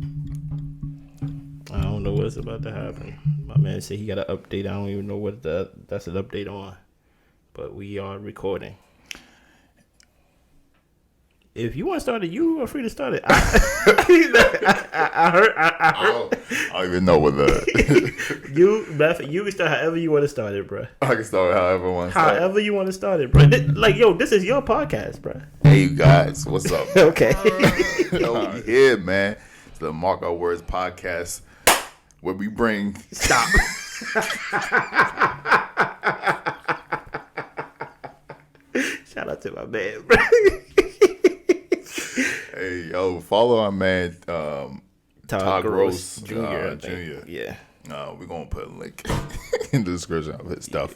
I don't know what's about to happen. My man said he got an update. I don't even know what that's an update on. But we are recording. If you want to start it, you are free to start it. I heard. I don't even know what the. You can start however you want to start it, bro. I can start however I want to start. However you want to start it, bro. This is your podcast, bro. Hey, you guys. What's up? Okay. Yo, we here, man. It's the Mark Our Words podcast where we bring. Stop. Shout out to my man, bro. Hey, yo, follow our man, Todd Gross Jr. Jr. Yeah. We're going to put a link in the description of his stuff.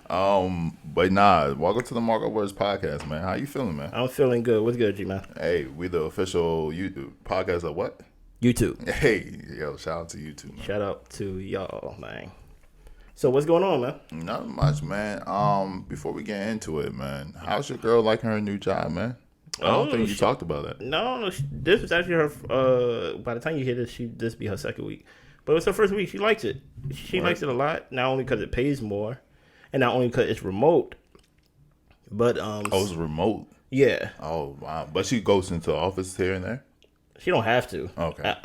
But nah, welcome to the Mark Our Words podcast, man. How you feeling, man? I'm feeling good. What's good, G-Man? Hey, we the official YouTube podcast of what? YouTube. Hey, yo, shout out to YouTube, man. Shout out to y'all, man. So what's going on, man? Not much, man. Before we get into it, man, how's your girl liking her new job, man? I don't think you talked about that. No, this was actually her. By the time you hear this, this be her second week, but it was her first week. She likes it. She likes it a lot. Not only because it pays more, and not only because it's remote, but it's remote. Yeah. Oh wow! But she goes into the office here and there. She don't have to. Okay.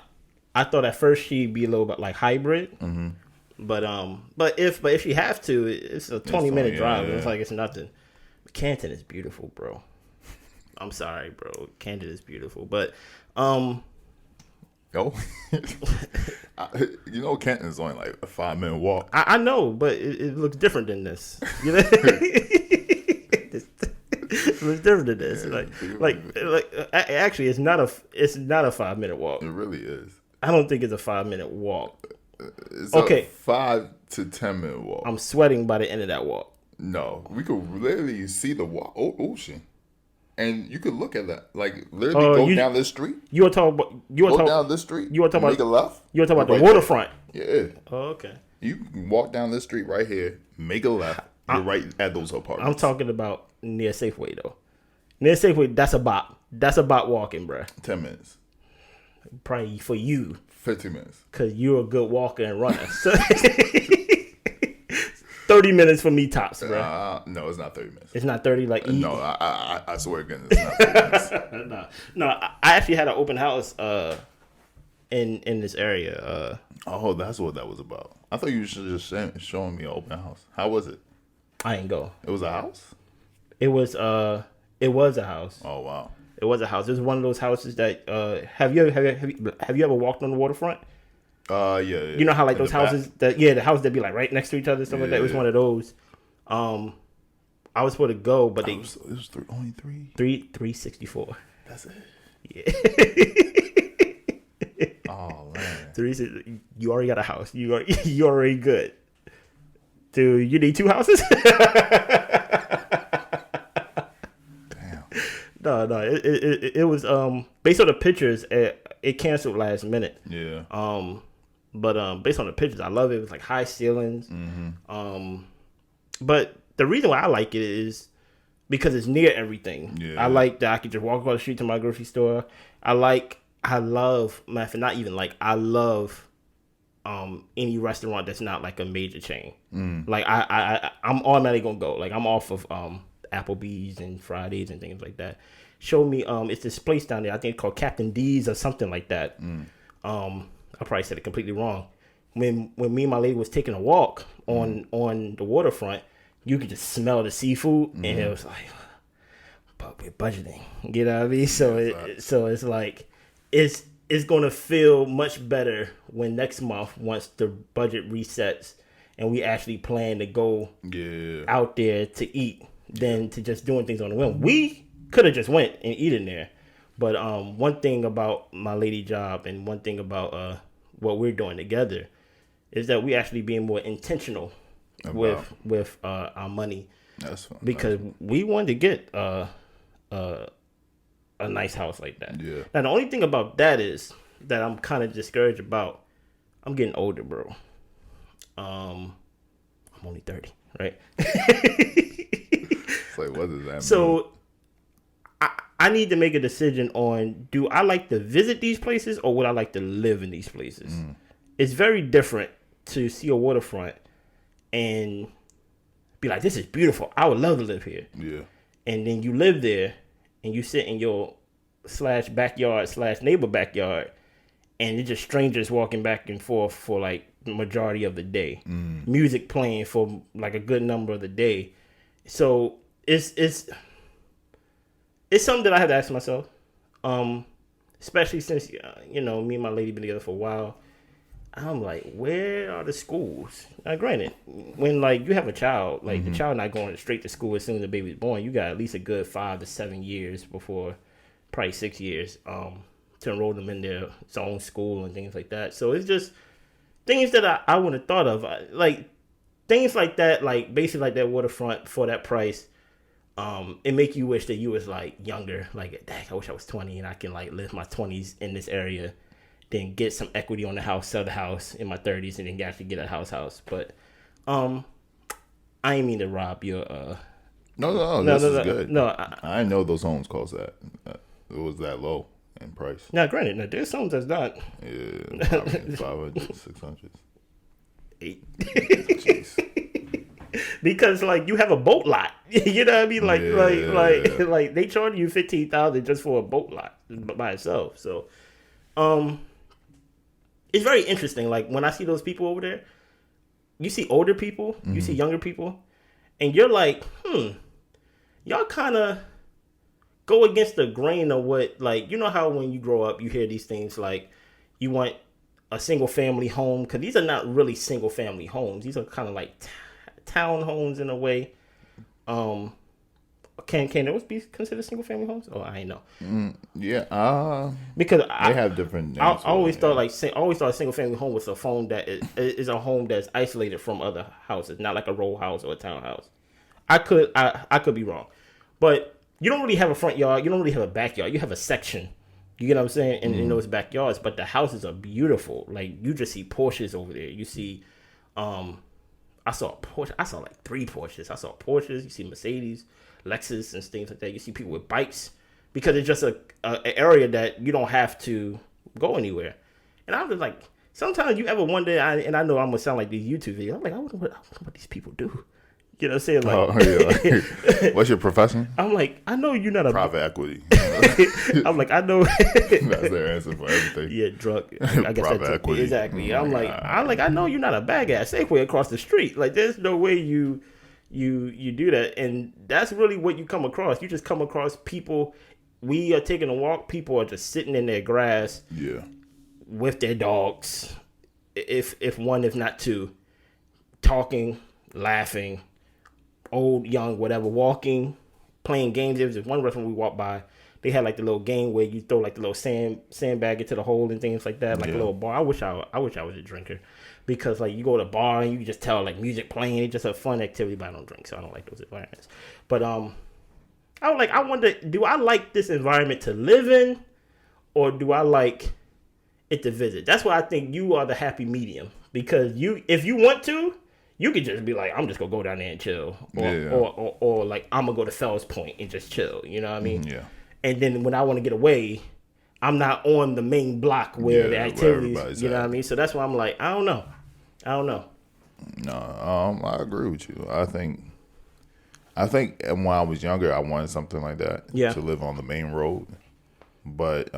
I thought at first she'd be a little bit like hybrid. Mm-hmm. But if she have to, it's a 20-minute drive. Yeah. It's like it's nothing. Canton is beautiful, bro. I'm sorry, bro. Canton is beautiful, but yo, you know, Canton is only like a 5-minute walk. I know, but it looks different than this. You know? It looks different than this. Yeah, actually, it's not a 5-minute walk. It really is. I don't think it's a 5-minute walk. It's okay, 5 to 10-minute walk. I'm sweating by the end of that walk. No, we could literally see the ocean. And you could look at that, like literally go down this street. You want to talk about down this street. You want to talk make a left. You want to talk about the waterfront. Yeah. Oh, okay. You can walk down this street right here, make a left. You're right at those apartments. I'm talking about near Safeway though. Near Safeway, that's a bop. That's a bop walking, bro. 10 minutes. Probably for you. 15 minutes. Cause you're a good walker and runner. So 30 minutes for me tops, bro. No, it's not 30 minutes. It's not 30 like No, I swear again, it's not 30 minutes. No, I actually had an open house in this area. Oh, that's what that was about. I thought you should just showing me an open house. How was it? I ain't go. It was a house? It was a house. Oh wow. It was a house. It was one of those houses that have you ever walked on the waterfront? Yeah. You know how like those houses the houses that be like right next to each other, stuff like that. It was one of those. I was supposed to go, but it was only 364. That's it. Yeah. Oh man. You already got a house. You already good. Dude, you need 2 houses? Damn. No. It was based on the pictures. It canceled last minute. Yeah. But based on the pictures, I love it. It was like high ceilings. Mm-hmm. But the reason why I like it is because it's near everything. Yeah. I like that I could just walk across the street to my grocery store. I love any restaurant that's not like a major chain. Like I'm automatically gonna go. Like I'm off of Applebee's and Fridays and things like that. Show me it's this place down there. I think it's called Captain D's or something like that. I probably said it completely wrong. When me and my lady was taking a walk on the waterfront, you could just smell the seafood, and it was like, but we're budgeting. You know what I mean? So it's like it's gonna feel much better when next month, once the budget resets and we actually plan to go out there to eat, than to just doing things on the whim. We could have just went and eaten there, but one thing about my lady job and one thing about what we're doing together is that we actually being more intentional with our money. That's fun. Because we wanted to get a nice house like that. Yeah. Now the only thing about that is that I'm kind of discouraged about. I'm getting older, bro. I'm only 30, right? It's like, what does that mean? So I need to make a decision on, do I like to visit these places or would I like to live in these places? It's very different to see a waterfront and be like, this is beautiful. I would love to live here. Yeah. And then you live there and you sit in your / neighbor backyard and it's just strangers walking back and forth for like the majority of the day. Music playing for like a good number of the day. So it's something that I had to ask myself, especially since, me and my lady been together for a while. I'm like, where are the schools? Now, granted, when like you have a child, like the child not going straight to school as soon as the baby's born, you got at least a good 5 to 7 years before, probably 6 years, to enroll them in their own school and things like that. So it's just things that I wouldn't have thought of, like things like that, like basically like that waterfront for that price. It make you wish that you was like younger, like, dang, I wish I was 20 and I can like live my 20s in this area, then get some equity on the house, sell the house in my 30s, and then actually get a house. But I ain't mean to rob your No, this is good. No, I didn't know those homes cost that. It was that low in price. Now, granted, there's homes that's not. Yeah, 500, 600. 8. Jeez. Because like you have a boat lot, you know what I mean? Like they charge you $15,000 just for a boat lot by itself. So, it's very interesting. Like when I see those people over there, you see older people, you see younger people, and you're like, y'all kind of go against the grain of what, like, you know how when you grow up, you hear these things like you want a single family home, because these are not really single family homes. These are kind of like townhomes in a way. Can those be considered single family homes? Oh, I ain't know. Yeah. Because they have different names. I always thought a single family home was a home that is a home that's isolated from other houses, not like a row house or a townhouse. I could be wrong, but you don't really have a front yard. You don't really have a backyard. You have a section. You get what I'm saying? In those backyards, but the houses are beautiful. Like you just see Porsches over there. You see, I saw a Porsche. I saw like 3 Porsches. I saw Porsches. You see Mercedes, Lexus, and things like that. You see people with bikes because it's just an area that you don't have to go anywhere. And I was like, sometimes you ever wonder, and I know I'm gonna sound like these YouTube videos. I'm like, I wonder what these people do. You know what I'm saying? Like, what's your profession? I'm like, I know you're not a private equity. I'm like, I know. That's their answer for everything. Yeah, drug. I guess private equity. Exactly. I'm like, I know you're not a bad guy. Safeway across the street. Like, there's no way you do that, and that's really what you come across. You just come across people. We are taking a walk. People are just sitting in their grass. Yeah. With their dogs, if one, if not two, talking, laughing. Old, young, whatever, walking, playing games. There was this one restaurant we walked by. They had like the little game where you throw like the little sandbag into the hole and things like that, like a little bar. I wish I was a drinker, because like you go to a bar and you just tell like music playing. It's just a fun activity, but I don't drink, so I don't like those environments. But I wonder, do I like this environment to live in, or do I like it to visit? That's why I think you are the happy medium, because if you want to. You could just be like, I'm just gonna go down there and chill, or like I'm gonna go to Fells Point and just chill. You know what I mean? Yeah. And then when I want to get away, I'm not on the main block where the activities. You know what I mean? So that's why I'm like, I don't know. No, I agree with you. I think when I was younger, I wanted something like that. Yeah. To live on the main road. But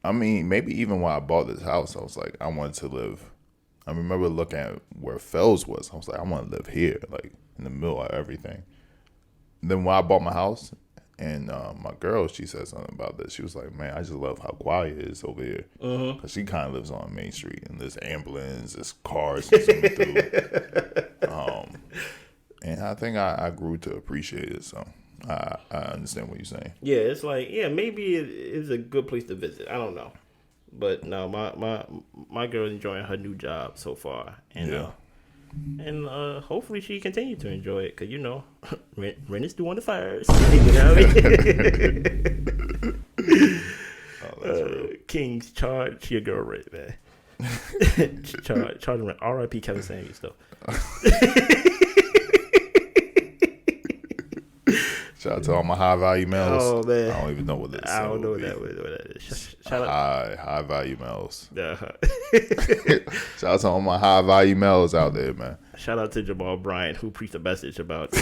I mean, maybe even when I bought this house, I was like, I wanted to live. I remember looking at where Fells was. I was like, I want to live here, like in the middle of everything. And then when I bought my house, and my girl, she said something about this. She was like, man, I just love how quiet it is over here. Because she kind of lives on Main Street, and there's ambulance, there's cars zooming through. And I think I grew to appreciate it, so I understand what you're saying. Yeah, it's like, maybe it's a good place to visit. I don't know. But no, my girl's enjoying her new job so far, and hopefully she continue to enjoy it, because rent is due on the first. You know what I mean? Kings, charge your girl rent, man. charge rent. R.I.P. Kevin Samuels though. Shout out to all my high value males. Oh man, I don't even know what that is. I don't know what that is. Shout out high value males. Uh-huh. Shout out to all my high value males out there, man. Shout out to Jamal Bryant who preached a message about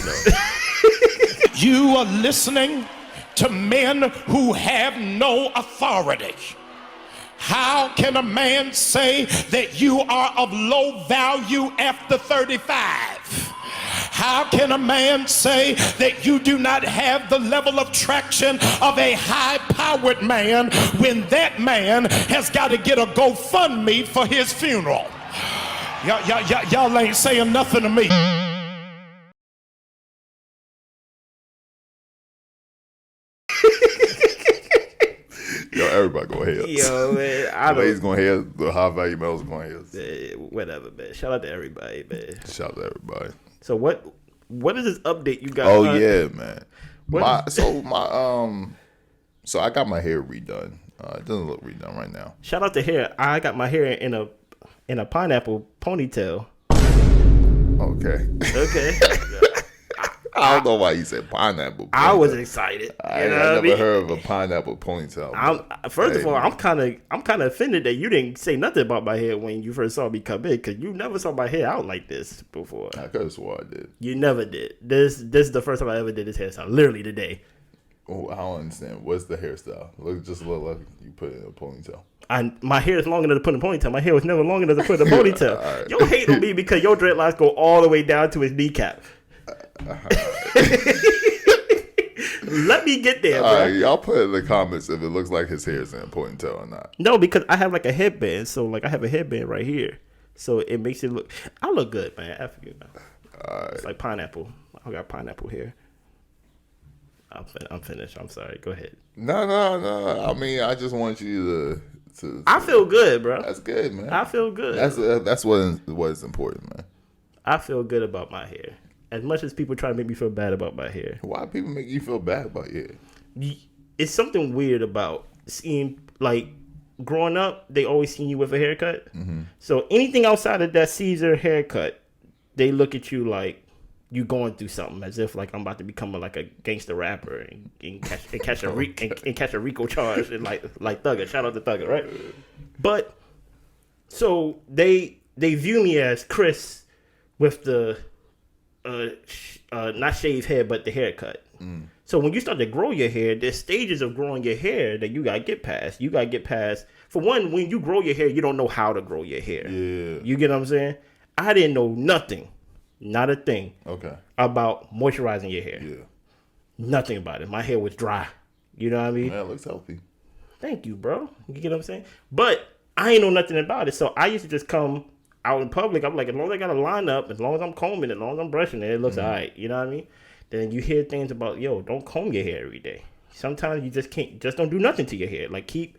You are listening to men who have no authority. How can a man say that you are of low value after 35? How can a man say that you do not have the level of traction of a high-powered man when that man has got to get a GoFundMe for his funeral? Y'all ain't saying nothing to me. Yo, everybody go ahead. Yo, man, I know he's going to the high value males going ahead. Whatever, man. Shout out to everybody, man. Shout out to everybody. So what is this update you got? Oh yeah, man. So I got my hair redone. It doesn't look redone right now. Shout out to hair. I got my hair in a pineapple ponytail. Okay. I don't know why you said pineapple ponytail. I was excited. I never heard of a pineapple ponytail. First of all, I'm kind of offended that you didn't say nothing about my hair when you first saw me come in, because you never saw my hair out like this before. I could have swore I did. You never did. This is the first time I ever did this hairstyle. Literally today. Oh, I don't understand. What's the hairstyle? Look like you put it in a ponytail. My hair is long enough to put in a ponytail. My hair was never long enough to put in a ponytail. Right. You hate on me because your dreadlocks go all the way down to his kneecap. Let me get there, bro. Y'all put in the comments if it looks like his hair is in a ponytail or not. No, because I have like a headband. So like I have a headband right here. So it makes it look. I look good, man. I forget now. It's like pineapple. I got pineapple hair. I'm finished. I'm sorry. Go ahead. No. I mean, I just want you to I feel good, bro. That's good, man. I feel good. That's what is important, man. I feel good about my hair. As much as people try to make me feel bad about my hair. Why do people make you feel bad about your hair? It's something weird about seeing, like, growing up, they always seen you with a haircut. Mm-hmm. So anything outside of that Caesar haircut, they look at you like you going through something, as if like I'm about to become like a gangster rapper and catch a Rico charge and like Thugger. Shout out to Thugger, right? But so they view me as Chris with the not shaved hair, but the haircut. So when you start to grow your hair, there's stages of growing your hair that you gotta get past. You gotta get past. For one, when you grow your hair, you don't know how to grow your hair. Yeah. You get what I'm saying? I didn't know nothing, not a thing. Okay. About moisturizing your hair. Yeah. Nothing about it. My hair was dry. You know what I mean? Man, it looks healthy. Thank you, bro. You get what I'm saying? But I ain't know nothing about it, so I used to just come out in public. I'm like, as long as I got a line up, as long as I'm combing it, as long as I'm brushing it, it looks all right. You know what I mean? Then you hear things about, yo, don't comb your hair every day. Sometimes you just can't, just don't do nothing to your hair. Like, keep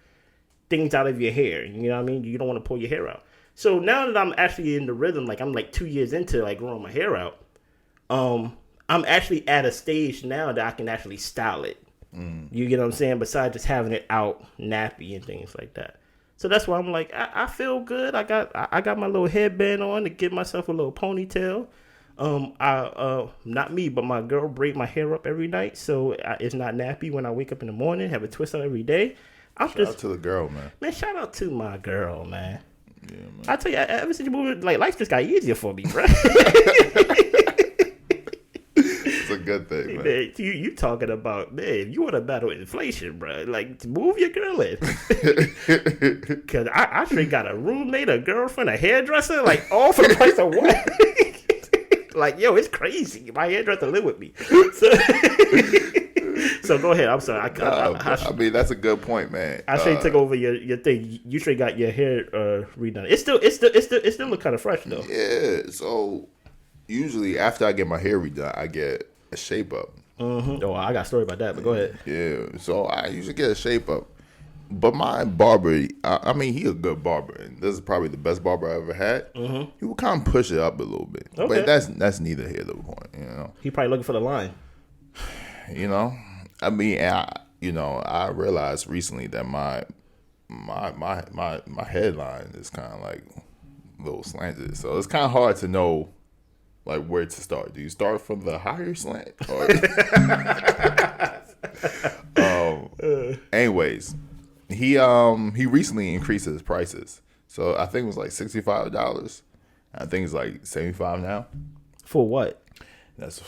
things out of your hair. You know what I mean? You don't want to pull your hair out. So now that I'm actually in the rhythm, like I'm like 2 years into like growing my hair out, I'm actually at a stage now that I can actually style it. You get what I'm saying? Besides just having it out nappy and things like that. So that's why I'm like, I feel good. I got my little headband on to give myself a little ponytail. Not me, but my girl braid my hair up every night, so it's not nappy when I wake up in the morning. Have a twist out every day. Shout out to the girl, man. Man, shout out to my girl, man. Yeah, man. I tell you, ever since you moved, like life just got easier for me, bro. It's a good thing, man. Man, you talking about, man, you want to battle inflation, bro. Like, move your girl in. Because I straight got a roommate, a girlfriend, a hairdresser, like, all for the price of one. Like, yo, it's crazy. My hairdresser live with me. So go ahead. I'm sorry. I mean, that's a good point, man. I straight took over your thing. You straight got your hair redone. It still look kind of fresh though. Yeah. So usually after I get my hair redone, I get a shape up. Mm-hmm. Oh, I got a story about that, but go ahead. Yeah. So I usually get a shape up. But my barber, I mean, he a good barber, and this is probably the best barber I ever had. Mm-hmm. He would kind of push it up a little bit, but that's neither here nor point. You know, he probably looking for the line. You know, I mean, I realized recently that my headline is kind of like a little slanted, so it's kind of hard to know like where to start. Do you start from the higher slant? Or... anyways, he recently increased his prices. So I think it was like $65. I think it's like $75 now. For what? That's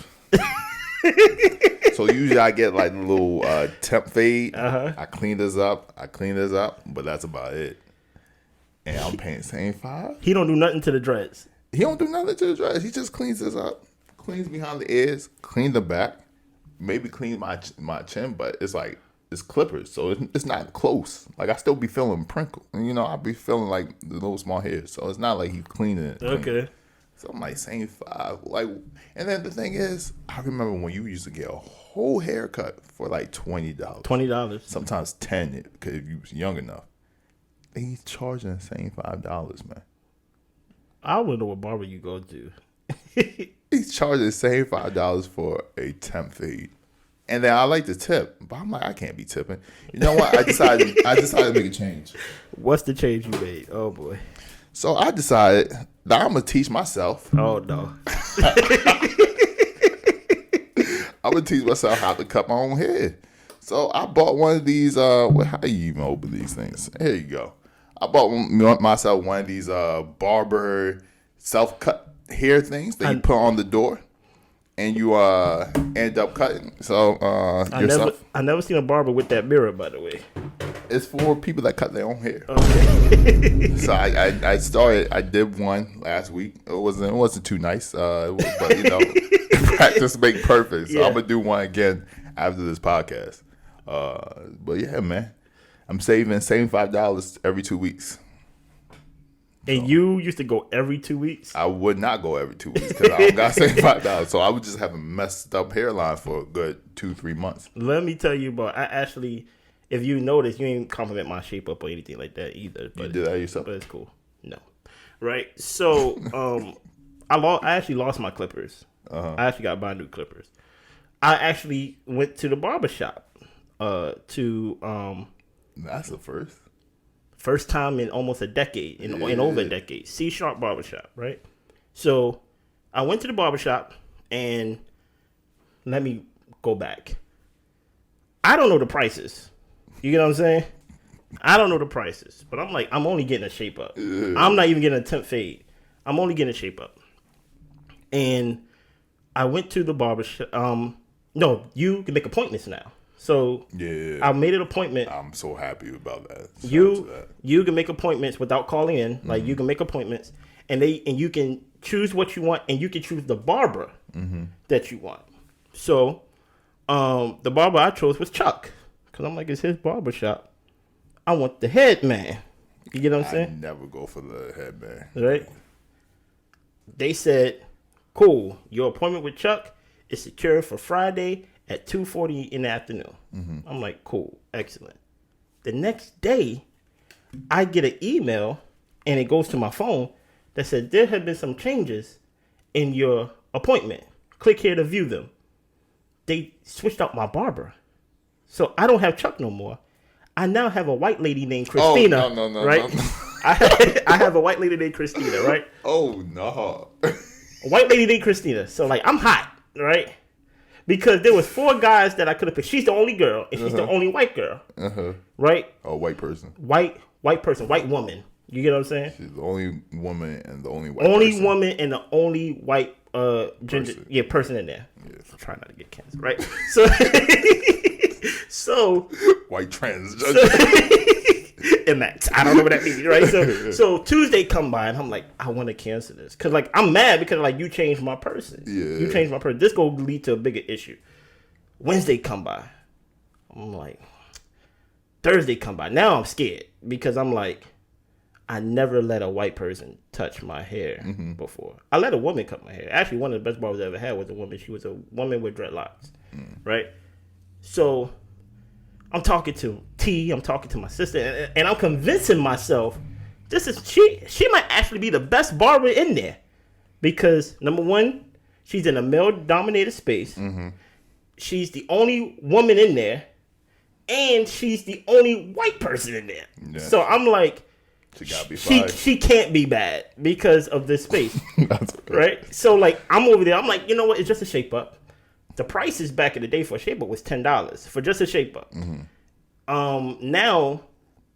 so usually I get like a little temp fade. I clean this up, but that's about it. And I'm paying $75. He don't do nothing to the dreads. He don't do nothing to the dreads. He just cleans this up, cleans behind the ears, clean the back, maybe clean my chin, but it's like it's clippers, so it's not close. Like I still be feeling prinkle, and you know I be feeling like the little small hairs. So it's not like he's cleaning it. Okay. So I'm like $75, like, and then the thing is, I remember when you used to get a whole haircut for like $20, $20, sometimes $10, because if you was young enough. He's charging $75, man. I wouldn't know what barber you go to. He's charging $75 for a temp fade, and then I like to tip, but I'm like, I can't be tipping. You know what? I decided to make a change. What's the change you made? Oh boy. So I decided that I'm gonna teach myself. Oh no. I'm gonna teach myself how to cut my own hair. So I bought one of these. How do you even open these things? Here you go. I bought myself one of these Barber self-cut hair things that you put on the door, and you end up cutting. So I never seen a barber with that mirror, by the way. It's for people that cut their own hair. Okay. So I started. I did one last week. It wasn't too nice. But you know, practice make perfect. So I'm gonna do one again after this podcast. But yeah, man, I'm saving $75 every 2 weeks. And you used to go every 2 weeks? I would not go every 2 weeks because I don't got $75. So I would just have a messed up hairline for a good 2-3 months. Let me tell you, I actually, if you notice, you ain't compliment my shape up or anything like that either. But you did that yourself? But it's cool. No. Right? So, I actually lost my clippers. I actually got to buy new clippers. I actually went to the barber shop. That's the first time in almost a decade, in over a decade. C# Barber Shop, right? So I went to the barber shop, and let me go back. I don't know the prices. You get what I'm saying? I don't know the prices, but I'm like, I'm only getting a shape up. I'm not even getting a temp fade. I'm only getting a shape up. And I went to the barber shop. No, you can make appointments now. So I made an appointment. I'm so happy about that. You can make appointments without calling in. Like you can make appointments, and you can choose what you want, and you can choose the barber that you want. So the barber I chose was Chuck, because I'm like, it's his barber shop. I want the head man. You get what I'm saying? I never go for the head man. Right? They said, cool, your appointment with Chuck is secured for Friday at 2:40 in the afternoon. I'm like, cool, excellent. The next day, I get an email, and it goes to my phone that said there have been some changes in your appointment. Click here to view them. They switched out my barber, so I don't have Chuck no more. I now have a white lady named Christina. Oh, no, right? No. I have a white lady named Christina, right? Oh no, a white lady named Christina. So like, I'm hot, right? Because there was 4 guys that I could have picked. She's the only girl, and she's the only white girl. Right? Oh, white person. White person, white woman. You get what I'm saying? She's the only woman and the only white person. Woman and the only white gender person in there. Yeah. I'm trying not to get cancer, right? So white transgender. Max. I don't know what that means, right? So Tuesday come by, and I'm like, I want to cancel this. Because, like, I'm mad because, like, you changed my person. Yeah. You changed my person. This going to lead to a bigger issue. Wednesday come by. I'm like, Thursday come by. Now I'm scared because I'm like, I never let a white person touch my hair before. I let a woman cut my hair. Actually, one of the best barbers I ever had was a woman. She was a woman with dreadlocks, right? So I'm talking to T. I'm talking to my sister, and I'm convincing myself she might actually be the best barber in there, because number one, she's in a male-dominated space. She's the only woman in there, and she's the only white person in there. Yeah. So I'm like, She gotta be fired. She can't be bad because of this space. That's right. So like I'm over there. I'm like, you know what? It's just a shape up. The prices back in the day for a shape up was $10 for just a shape up. Now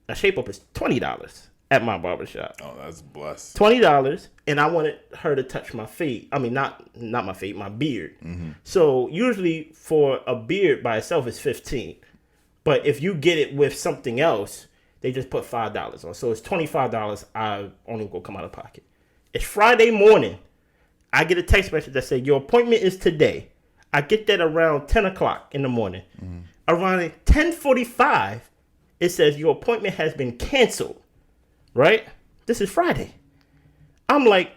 a shape up is $20 at my barber shop. Oh, that's blessed. $20, and I wanted her to touch my fade. I mean, not my fade, my beard. So usually for a beard by itself is $15, but if you get it with something else, they just put $5 on. So it's $25. I only go come out of pocket. It's Friday morning. I get a text message that says your appointment is today. I get that around 10 o'clock in the morning. Around 10:45, it says your appointment has been canceled. Right? This is Friday. I'm like,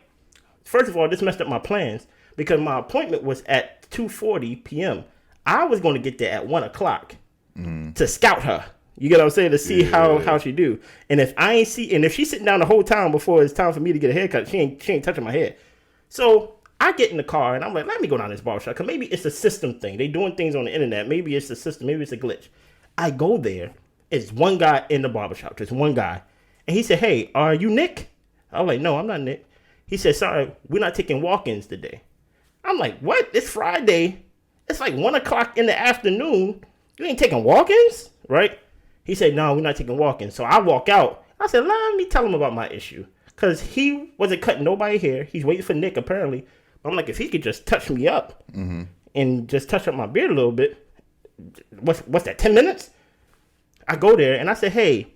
first of all, this messed up my plans because my appointment was at 2:40 p.m. I was going to get there at 1 o'clock to scout her. You get what I'm saying? To see how she do. And if I ain't see, and if she's sitting down the whole time before it's time for me to get a haircut, she ain't touching my hair. So I get in the car and I'm like, let me go down this barbershop because maybe it's a system thing. They doing things on the internet. Maybe it's a system. Maybe it's a glitch. I go there. It's one guy in the barbershop. Just one guy. And he said, hey, are you Nick? I was like, no, I'm not Nick. He said, sorry, we're not taking walk-ins today. I'm like, what? It's Friday. It's like 1 o'clock in the afternoon. You ain't taking walk-ins? Right? He said, no, we're not taking walk-ins. So I walk out. I said, let me tell him about my issue. Because he wasn't cutting nobody hair. He's waiting for Nick, apparently. I'm like, if he could just touch me up and just touch up my beard a little bit, what's that, 10 minutes? I go there and I said, hey,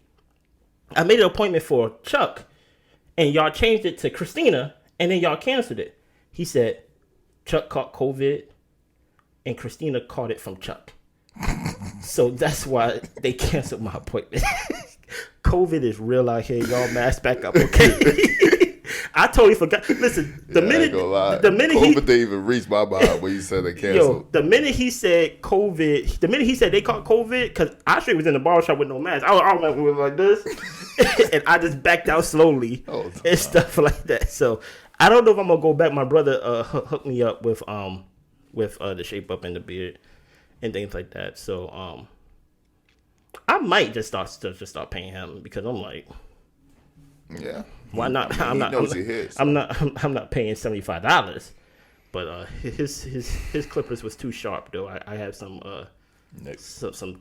I made an appointment for Chuck and y'all changed it to Christina and then y'all canceled it. He said, Chuck caught COVID and Christina caught it from Chuck. So that's why they canceled my appointment. COVID is real out here. Y'all mask back up, okay? I totally forgot. Listen, the minute COVID didn't even reach my mind when you said they canceled. The minute he said COVID, the minute he said they caught COVID, because I straight was in the barbershop with no mask. I remember like this, and I just backed out slowly and stuff like that. So I don't know if I'm gonna go back. My brother hooked me up with the shape up and the beard and things like that. So I might just start paying him because I'm like, yeah. Why not? I'm not paying $75, but his clippers was too sharp though. I have some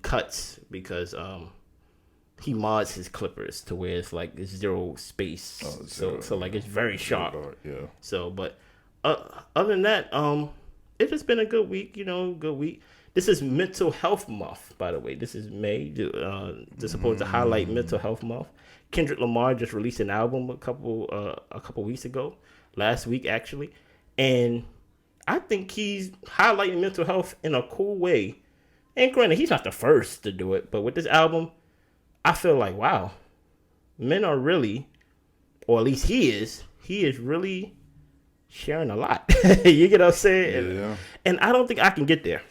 cuts because he mods his clippers to where it's like it's zero space. So like it's very sharp. Yeah. So but other than that, it's just been a good week. Good week. This is Mental Health Month, by the way. This is May. They're supposed to highlight Mental Health Month. Kendrick Lamar just released an album a couple weeks ago, last week actually, and I think he's highlighting mental health in a cool way. And granted, he's not the first to do it, but with this album, I feel like wow, men are really, or at least he is really sharing a lot. You get what I'm saying? Yeah. And I don't think I can get there.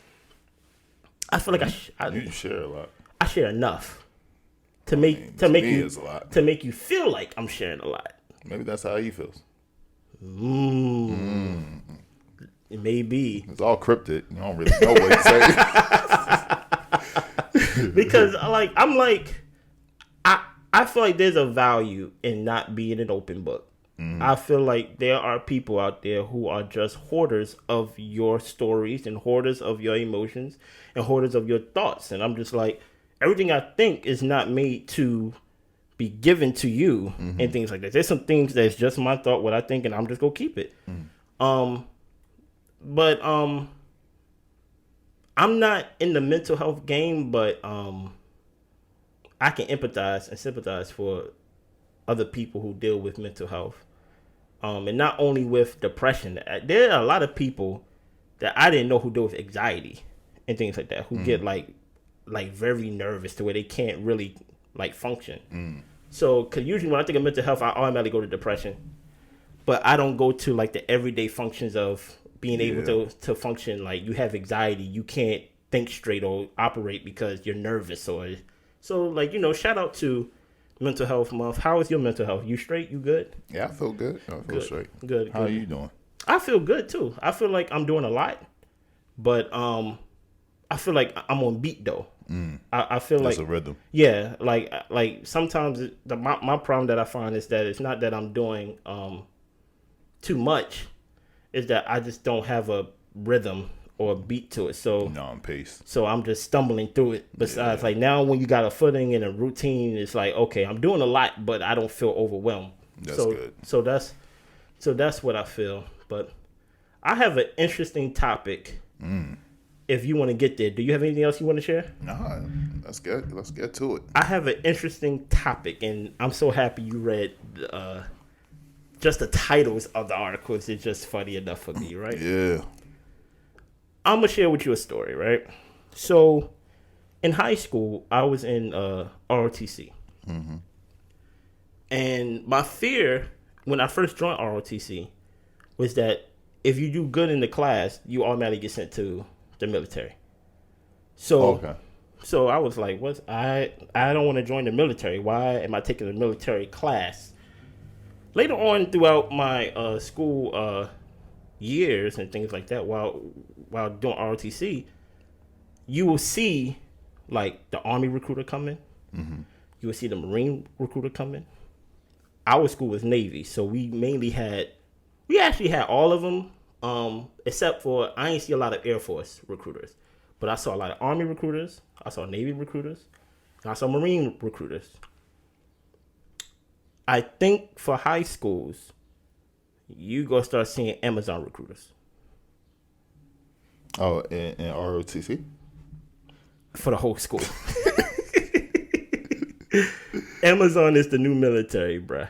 I feel like you share a lot. I share enough. To make you feel like I'm sharing a lot. Maybe that's how he feels. It may be. It's all cryptic. You don't really know what to say. Because I feel like there's a value in not being an open book. I feel like there are people out there who are just hoarders of your stories and hoarders of your emotions and hoarders of your thoughts. And I'm just like, everything I think is not made to be given to you and things like that. There's some things that's just my thought, what I think, and I'm just gonna keep it. But I'm not in the mental health game, but I can empathize and sympathize for other people who deal with mental health. And not only with depression. There are a lot of people that I didn't know who deal with anxiety and things like that, who get like very nervous to where they can't really like function. So, cause usually when I think of mental health, I automatically go to depression, but I don't go to like the everyday functions of being able to function. Like you have anxiety, you can't think straight or operate because you're nervous. So like, shout out to Mental Health Month. How is your mental health? You straight? You good? Yeah, I feel good. I feel straight. Good. How are you doing? I feel good too. I feel like I'm doing a lot, but I feel like I'm on beat though. I feel that's like a rhythm. Yeah, like sometimes my problem that I find is that it's not that I'm doing too much, is that I just don't have a rhythm or a beat to it. So on pace. So I'm just stumbling through it. Besides, like now when you got a footing and a routine, it's like, okay, I'm doing a lot, but I don't feel overwhelmed. That's good. So that's what I feel. But I have an interesting topic. If you want to get there, do you have anything else you want to share? Nah, let's get to it. I have an interesting topic, and I'm so happy you read just the titles of the articles. It's just funny enough for me, right? Yeah. I'm going to share with you a story, right? So, in high school, I was in ROTC. Mm-hmm. And my fear when I first joined ROTC was that if you do good in the class, you automatically get sent to the military. So, So I was like, I don't want to join the military. Why am I taking a military class? Later on throughout my school years and things like that, while doing ROTC, you will see like the Army recruiter coming. Mm-hmm. You will see the Marine recruiter coming. Our school was Navy, so we actually had all of them, except for I ain't see a lot of Air Force recruiters, but I saw a lot of Army recruiters, I saw Navy recruiters, and I saw Marine recruiters. I think for high schools, you gonna start seeing Amazon recruiters. Oh, in ROTC? For the whole school. Amazon is the new military, bruh.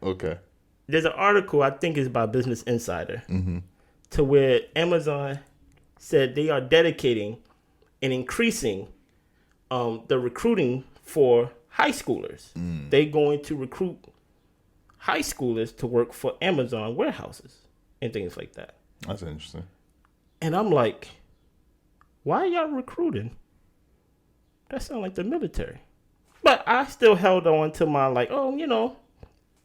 Okay. There's an article, I think it's by Business Insider, to where Amazon said they are dedicating and increasing the recruiting for high schoolers. They're going to recruit high schoolers to work for Amazon warehouses and things like that. That's interesting. And I'm like, why are y'all recruiting? That sounds like the military. But I still held on to my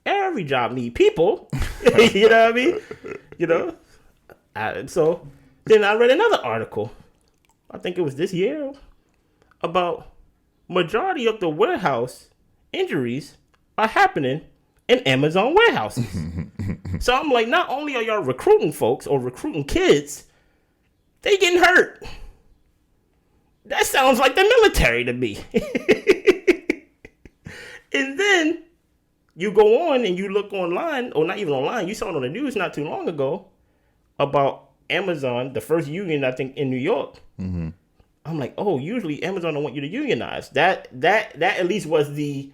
every job need people. You know what I mean? So then I read another article, I think it was this year, about majority of the warehouse injuries are happening in Amazon warehouses. So I'm like, not only are y'all recruiting folks or recruiting kids, they getting hurt. That sounds like the military to me. And then you go on and you look online, or not even online, you saw it on the news not too long ago about Amazon, the first union, I think, in New York. Mm-hmm. I'm like, oh, usually Amazon don't want you to unionize. That at least was the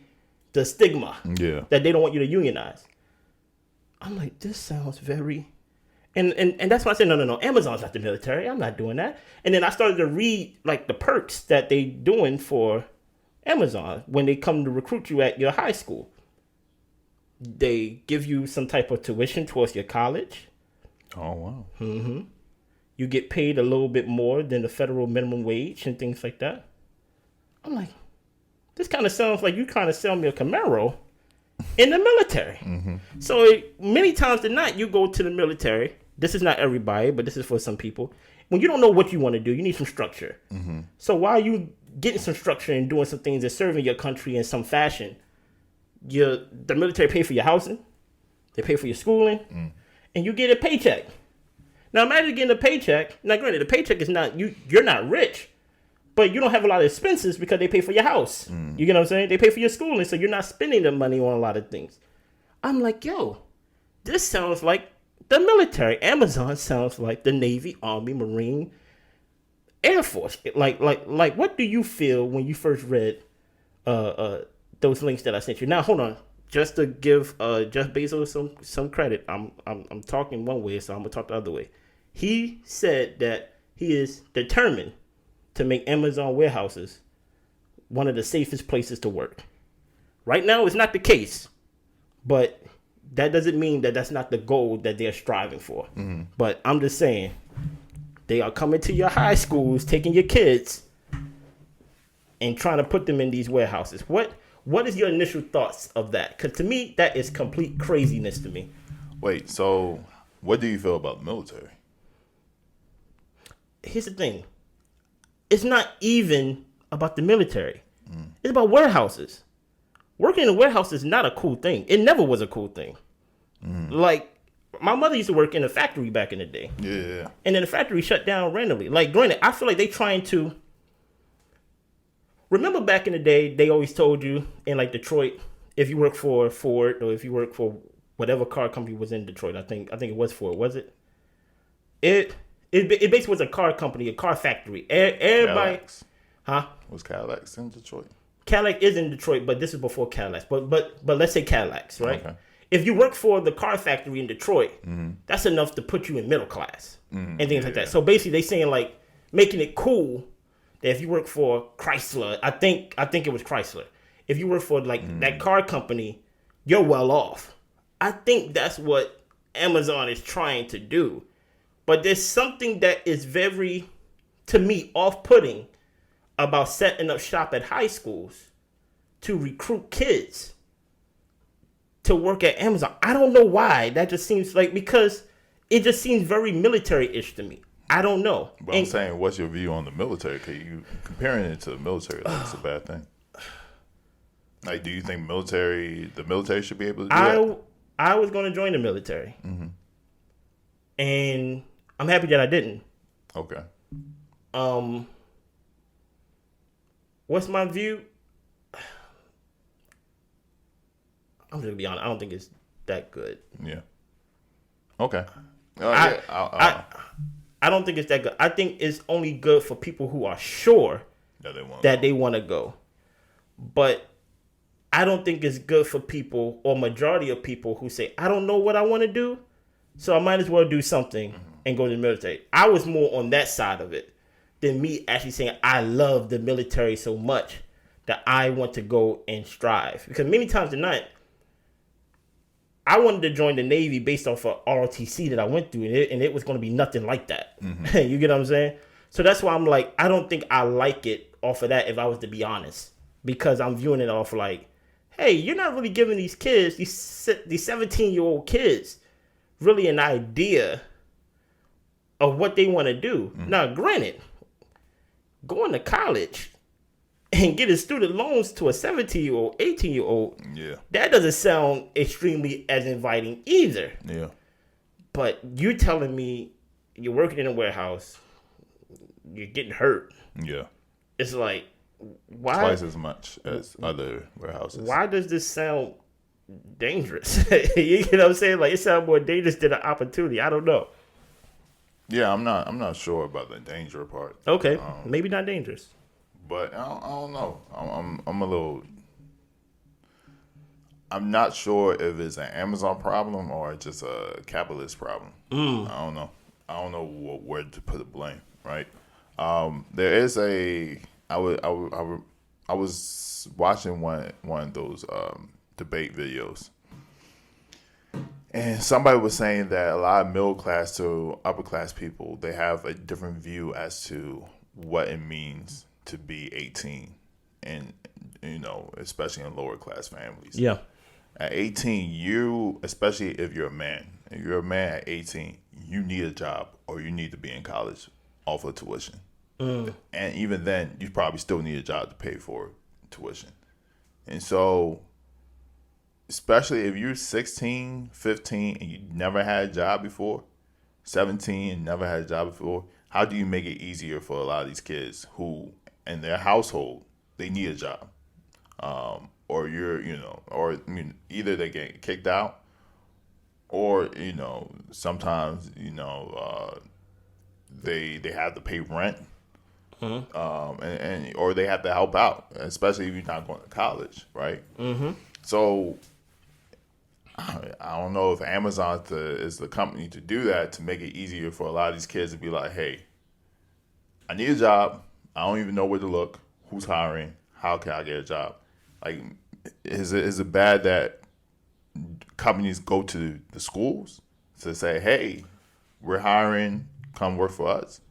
stigma. Yeah. That they don't want you to unionize. I'm like, this sounds very... And that's why I said, no, Amazon's not the military. I'm not doing that. And then I started to read like the perks that they doing for Amazon when they come to recruit you at your high school. They give you some type of tuition towards your college. Oh, wow. Mm-hmm. You get paid a little bit more than the federal minimum wage and things like that. I'm like, this kind of sounds like you trying to sell me a Camaro in the military. Mm-hmm. So many times than not, you go to the military. This is not everybody, but this is for some people. When you don't know what you want to do, you need some structure. Mm-hmm. So while you getting some structure and doing some things and serving your country in some fashion, the military pay for your housing, they pay for your schooling, and you get a paycheck. Now imagine getting a paycheck. Now granted, the paycheck is not, you're not rich, but you don't have a lot of expenses because they pay for your house. You get what I'm saying? They pay for your schooling, so you're not spending the money on a lot of things. I'm like, yo, this sounds like the military. Amazon sounds like the Navy, Army, Marine, Air Force. Like what do you feel when you first read those links that I sent you? Now hold on, just to give Jeff Bezos some credit. I'm talking one way, so I'm gonna talk the other way. He said that he is determined to make Amazon warehouses one of the safest places to work. Right now, it's not the case, but that doesn't mean that that's not the goal that they're striving for. Mm-hmm. But I'm just saying, they are coming to your high schools, taking your kids, and trying to put them in these warehouses. What is your initial thoughts of that? Because to me, that is complete craziness to me. Wait, so what do you feel about the military? Here's the thing. it's not even about the military. It's about warehouses. Working in a warehouse is not a cool thing. It never was a cool thing. Like, my mother used to work in a factory back in the day. Yeah. And then the factory shut down randomly. Like, granted, I feel like they trying to... Remember back in the day, they always told you in, like, Detroit, if you work for Ford or if you work for whatever car company was in Detroit, I think it was Ford, was it? It basically was a car company, a car factory. Everybody... Cadillacs. Huh? Was Cadillacs in Detroit? Cadillac is in Detroit, but this is before Cadillacs. But let's say Cadillacs, right? Okay. If you work for the car factory in Detroit, that's enough to put you in middle class and things like that. So basically, they saying like making it cool that if you work for Chrysler, I think it was Chrysler. If you work for like that car company, you're well off. I think that's what Amazon is trying to do. But there's something that is very, to me, off-putting about setting up shop at high schools to recruit kids to work at Amazon. I don't know why. That just seems like, because it just seems very military-ish to me. I don't know. But I'm saying, what's your view on the military? Because you comparing it to the military, like it's a bad thing. Like, do you think the military should be able to do that? I was going to join the military. And I'm happy that I didn't. Okay. What's my view? I'm just gonna be honest. I don't think it's that good. Yeah. Okay. I don't think it's that good. I think it's only good for people who are sure that they want to go. But I don't think it's good for people, or majority of people, who say, I don't know what I want to do, so I might as well do something and go to the military. I was more on that side of it than me actually saying I love the military so much that I want to go and strive. Because many times tonight, I wanted to join the Navy based off of ROTC that I went through, and it was going to be nothing like that. You get what I'm saying? So that's why I'm like, I don't think I like it off of that, if I was to be honest. Because I'm viewing it off like, hey, you're not really giving these kids, these 17-year-old kids, really an idea of what they want to do. Now, granted, going to college and getting student loans to a 17-year-old, 18-year-old, that doesn't sound extremely as inviting either. Yeah. But you telling me you're working in a warehouse, you're getting hurt. Yeah. It's like, why? Twice as much as other warehouses. Why does this sound dangerous? You know what I'm saying? Like, it sounds more dangerous than an opportunity. I don't know. Yeah, I'm not sure about the danger part. Okay, maybe not dangerous. But I don't know. I'm not sure if it's an Amazon problem or just a capitalist problem. I don't know. I don't know where to put the blame. Right? There is I was watching one of those debate videos, and somebody was saying that a lot of middle class to upper class people, they have a different view as to what it means to be 18, and especially in lower class families. Yeah. At 18, especially if you're a man at 18, you need a job or you need to be in college off of tuition. And even then, you probably still need a job to pay for tuition. And so, especially if you're 16, 15, and you never had a job before, 17 and never had a job before, how do you make it easier for a lot of these kids who, in their household, they need a job? Or either they get kicked out, or, sometimes, they have to pay rent. Or they have to help out, especially if you're not going to college, right? So I don't know if Amazon is the company to do that, to make it easier for a lot of these kids to be like, hey, I need a job. I don't even know where to look. Who's hiring? How can I get a job? Like, is it bad that companies go to the schools to say, hey, we're hiring, come work for us,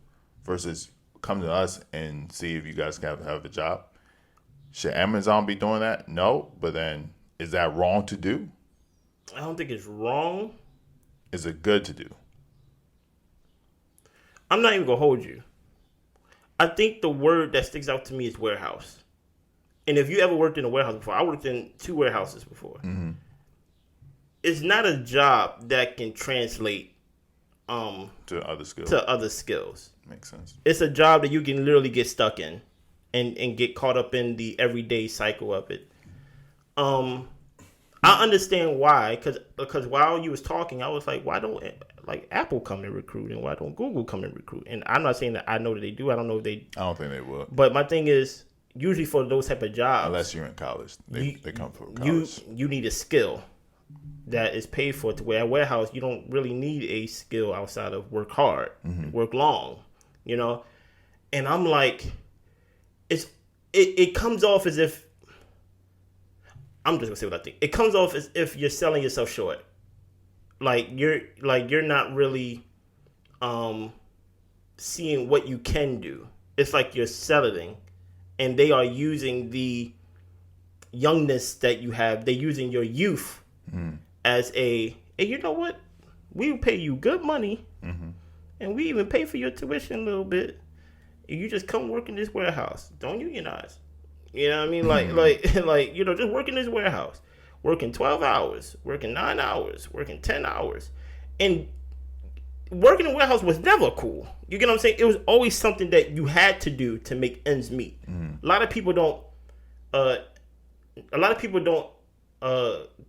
versus come to us and see if you guys can have a job? Should Amazon be doing that? No, but then is that wrong to do? I don't think it's wrong. Is it good to do? I'm not even gonna hold you. I think the word that sticks out to me is warehouse. And if you ever worked in a warehouse before, I worked in 2 warehouses before. Mm-hmm. It's not a job that can translate to other skills. Makes sense. It's a job that you can literally get stuck in and get caught up in the everyday cycle of it. I understand why, because while you was talking, I was like, why don't like Apple come and recruit, and why don't Google come and recruit? And I'm not saying that I know that they do. I don't know if they. I don't think they would. But my thing is, usually for those type of jobs, unless you're in college, they come from college. You need a skill that is paid for. To where at warehouse, you don't really need a skill outside of work hard, work long, you know. And I'm like, it comes off as if. I'm just gonna say what I think. It comes off as if you're selling yourself short. Like you're not really seeing what you can do. It's like you're settling, and they are using the youngness that you have. They're using your youth as hey, you know what? We pay you good money, and we even pay for your tuition a little bit. You just come work in this warehouse. Don't unionize. You know what I mean? Like, you know, just work in this warehouse. Working 12 hours, working 9 hours, working 10 hours. And working in a warehouse was never cool. You get what I'm saying? It was always something that you had to do to make ends meet. A lot of people don't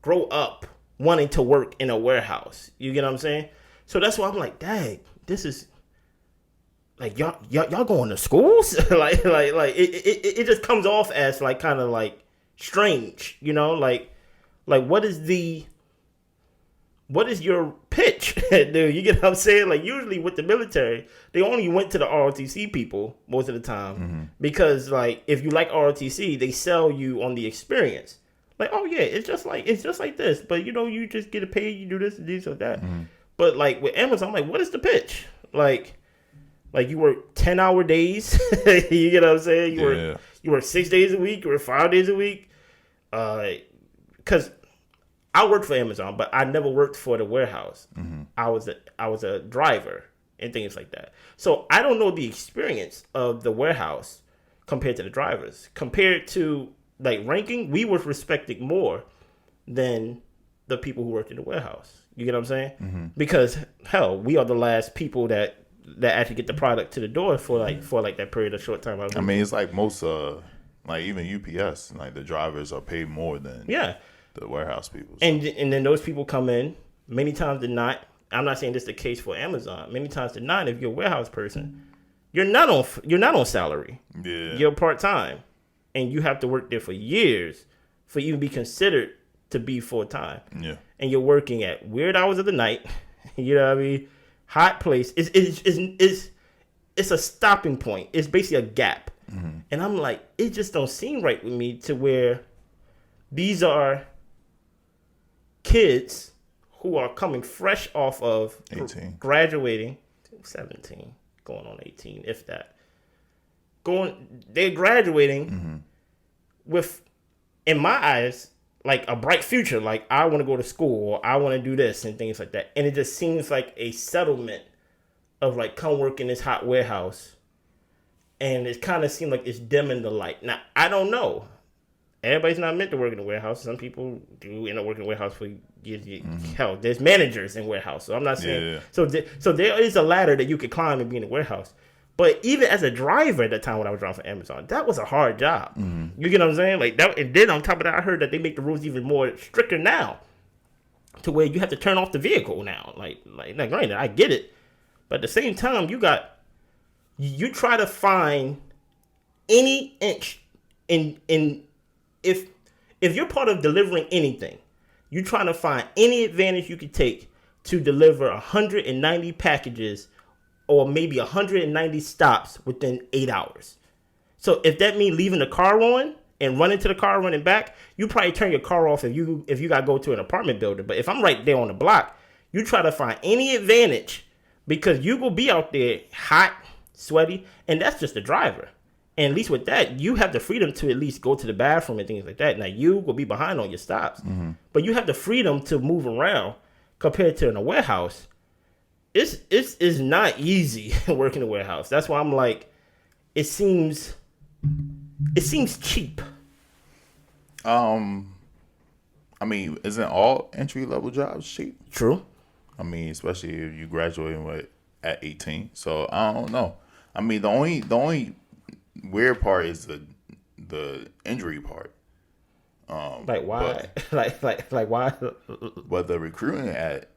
grow up wanting to work in a warehouse. You get what I'm saying? So that's why I'm like, dang, this is like y'all going to schools? like it just comes off as like kind of like strange, you know, like what is your pitch, dude? You get what I'm saying? Like usually with the military, they only went to the ROTC people most of the time because like if you like ROTC, they sell you on the experience. Like, oh yeah, it's just like this, but you know, you just get a pay, you do this and this or that. But like with Amazon, I'm like, what is the pitch? Like you work 10-hour days. You get what I'm saying? You work 6 days a week. You work 5 days a week. Because I worked for Amazon, but I never worked for the warehouse. I was a driver and things like that. So I don't know the experience of the warehouse compared to the drivers. Compared to like ranking, we were respected more than the people who worked in the warehouse. You get what I'm saying? Because hell, we are the last people that actually get the product to the door for that period of short time. I mean, it's like most like even UPS, like the drivers are paid more than the warehouse people. So. And then those people come in many times than not. I'm not saying this is the case for Amazon. Many times than not, if you're a warehouse person, you're not on salary. Yeah, you're part time, and you have to work there for years for you to be considered to be full time. Yeah, and you're working at weird hours of the night. You know what I mean? Hot place. It's a stopping point. It's basically a gap. And I'm like, it just don't seem right with me to where these are kids who are coming fresh off of 18. Graduating, 17, going on 18, if that. They're graduating with, in my eyes, like a bright future. Like, I want to go to school, or I want to do this and things like that. And it just seems like a settlement of like, come work in this hot warehouse. And it kind of seems like it's dimming the light. Now, I don't know. Everybody's not meant to work in a warehouse. Some people do end up working in a warehouse for years. Hell, there's managers in warehouse. So I'm not saying. Yeah. So there is a ladder that you could climb and be in a warehouse. But even as a driver at the time when I was driving for Amazon, that was a hard job. You get what I'm saying? Like that. And then on top of that, I heard that they make the rules even more stricter now, to where you have to turn off the vehicle now. Like granted, I get it, but at the same time, you try to find any inch in if you're part of delivering anything, you're trying to find any advantage you could take to deliver 190 packages or maybe 190 stops within 8 hours. So if that means leaving the car on and running to the car, running back, you probably turn your car off if you got to go to an apartment building. But if I'm right there on the block, you try to find any advantage because you will be out there hot, sweaty, and that's just the driver. And at least with that, you have the freedom to at least go to the bathroom and things like that. Now, you will be behind on your stops, but you have the freedom to move around compared to in a warehouse. It's not easy working in a warehouse. That's why I'm like, it seems cheap. I mean, isn't all entry level jobs cheap? True. I mean, especially if you graduating at 18. So I don't know. I mean, the only weird part is the injury part. Like why? like why? But the recruiting at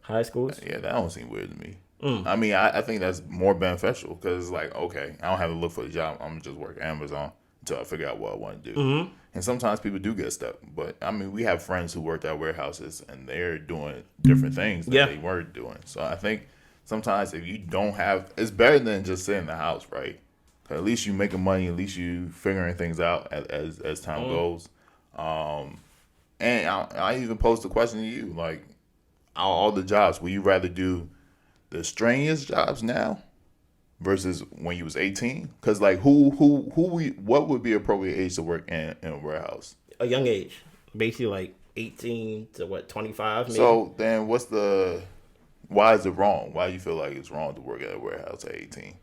high schools, yeah, that don't seem weird to me. I mean, I think that's more beneficial because it's like, okay, I don't have to look for a job. I'm gonna just work at Amazon until I figure out what I want to do. Mm-hmm. And sometimes people do get stuck. But I mean, we have friends who worked at warehouses and they're doing different things that they weren't doing. So I think sometimes if you don't have, it's better than just sitting in the house, right? At least you making money. At least you figuring things out as time goes. And I even posed the question to you, like, all the jobs, would you rather do the strenuous jobs now versus when you was 18? Because like, what would be appropriate age to work in a warehouse? A young age, basically like 18 to 25. Maybe. So then, why is it wrong? Why do you feel like it's wrong to work at a warehouse at 18?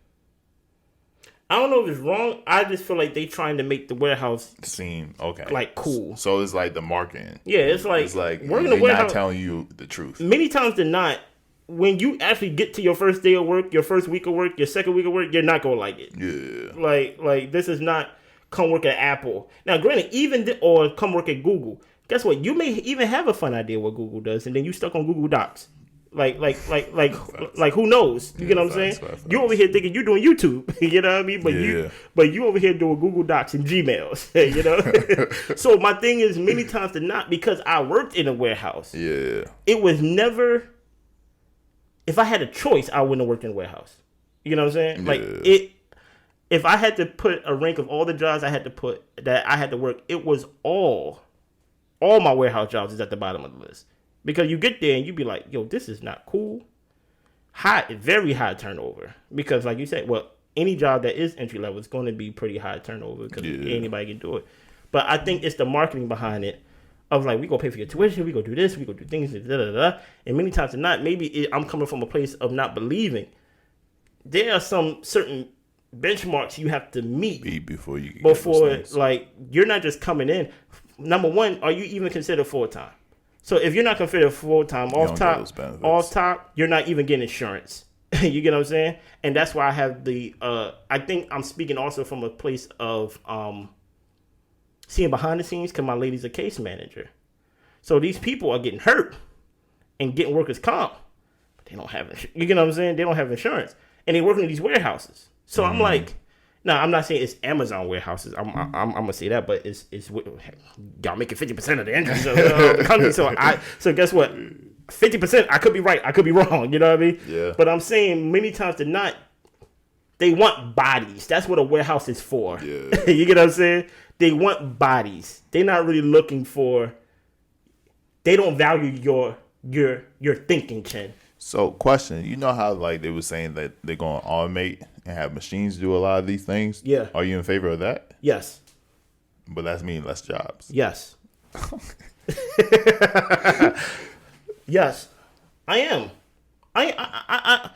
I don't know if it's wrong. I just feel like they trying to make the warehouse seem okay, like cool. So it's like the marketing. Yeah, it's like working the warehouse. Not telling you the truth. Many times they're not. When you actually get to your first day of work, your first week of work, your second week of work, you're not gonna like it. Yeah. Like this is not come work at Apple. Now, granted, or come work at Google. Guess what? You may even have a fun idea what Google does, and then you stuck on Google Docs. Like who knows? You get what I'm saying? Facts. You over here thinking you're doing YouTube, you know what I mean? But you over here doing Google Docs and Gmails, you know? So my thing is, many times to not, because I worked in a warehouse. Yeah. It was never, if I had a choice, I wouldn't have worked in a warehouse. You know what I'm saying? Like if I had to put a rank of all the jobs I had to work, it was all my warehouse jobs is at the bottom of the list. Because you get there and you be like, yo, this is not cool. Very high turnover. Because like you said, well, any job that is entry level is going to be pretty high turnover because anybody can do it. But I think it's the marketing behind it of like, we going to pay for your tuition, we going to do this, we going to do things, and many times not. Maybe I'm coming from a place of not believing. There are some certain benchmarks you have to meet before like, you're not just coming in. Number one, are you even considered full-time? So if you're not considered full-time, off top, you're not even getting insurance. You get what I'm saying? And that's why I have I think I'm speaking also from a place of seeing behind the scenes because my lady's a case manager. So these people are getting hurt and getting workers' comp. But they don't have you get what I'm saying? They don't have insurance. And they're working in these warehouses. So I'm like, now, I'm not saying it's Amazon warehouses. I'm gonna say that, but it's y'all making 50% of the entries of the company. So guess what? 50%. I could be right. I could be wrong. You know what I mean? Yeah. But I'm saying many times they want bodies. That's what a warehouse is for. Yeah. You get what I'm saying? They want bodies. They're not really looking for. They don't value your thinking, Chen. So, question: you know how like they were saying that they're going to automate and have machines do a lot of these things? Yeah. Are you in favor of that? Yes. But that's mean less jobs. Yes. Yes, I am. I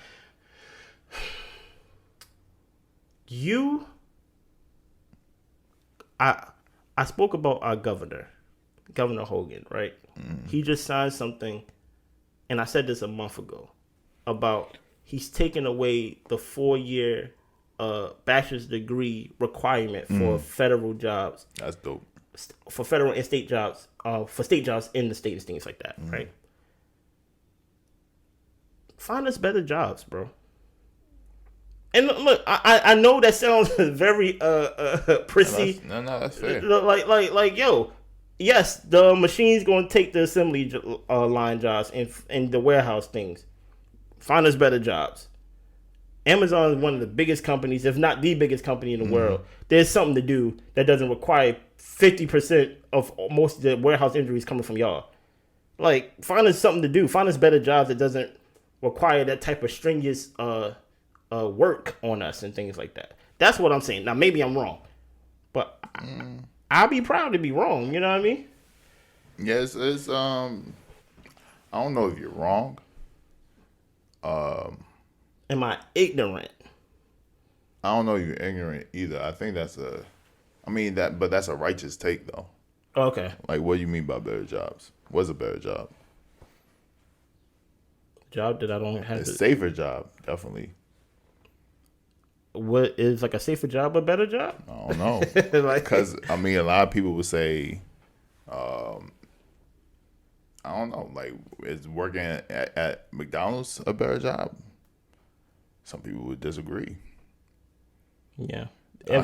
spoke about our Governor Hogan, right? Mm. He just signed something, and I said this a month ago, about he's taking away the 4-year bachelor's degree requirement for federal jobs. That's dope. For federal and state jobs, for state jobs in the state and things like that, right? Find us better jobs, bro. And look, I know that sounds very prissy. No, that's fair. Like, yo, yes, the machine's going to take the assembly line jobs and the warehouse things. Find us better jobs. Amazon is one of the biggest companies, if not the biggest company in the world. There's something to do that doesn't require 50% of most of the warehouse injuries coming from y'all. Like, find us something to do. Find us better jobs that doesn't require that type of strenuous work on us and things like that. That's what I'm saying. Now, maybe I'm wrong, but I'll be proud to be wrong. You know what I mean? Yes, it's I don't know if you're wrong. Am I ignorant? I don't know you're ignorant either. I think that's but that's a righteous take though. Okay. Like, what do you mean by better jobs? What's a better job? Job that I don't have. A safer job, definitely. What is like a safer job, a better job? I don't know. Because a lot of people would say, I don't know, like, is working at McDonald's a better job? Some people would disagree. Yeah.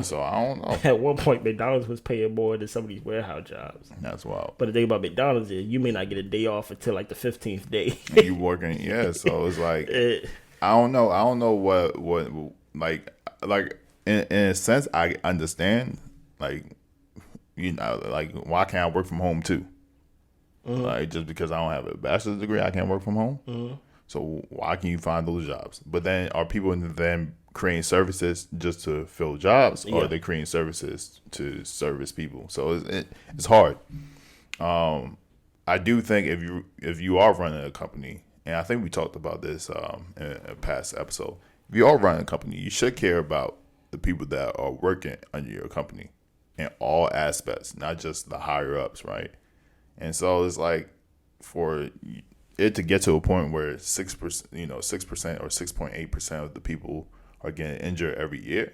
So I don't know. At one point, McDonald's was paying more than some of these warehouse jobs. That's wild. But the thing about McDonald's is you may not get a day off until like the 15th day. You working, yeah. So it's like I don't know. I don't know what like in a sense I understand. Like, you know, like, why can't I work from home too? Mm-hmm. Like, just because I don't have a bachelor's degree, I can't work from home. Mm-hmm. So why can you find those jobs? But then are people then creating services just to fill jobs, or are they creating services to service people? So it's hard. I do think if you are running a company, and I think we talked about this in a past episode, if you are running a company, you should care about the people that are working under your company in all aspects, not just the higher ups, right? And so it's like, for it to get to a point where 6%, 6% or 6.8% of the people are getting injured every year,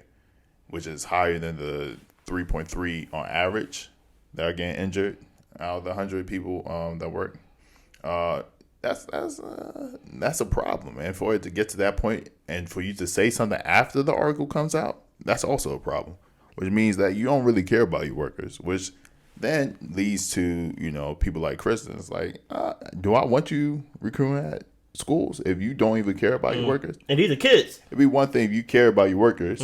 which is higher than the 3.3 on average that are getting injured out of the 100 people that work. That's a problem, man. For it to get to that point, and for you to say something after the article comes out, that's also a problem. Which means that you don't really care about your workers, which then leads to, people like Kristen. It's like, do I want you recruiting at schools if you don't even care about your workers? And these are kids. It'd be one thing if you care about your workers.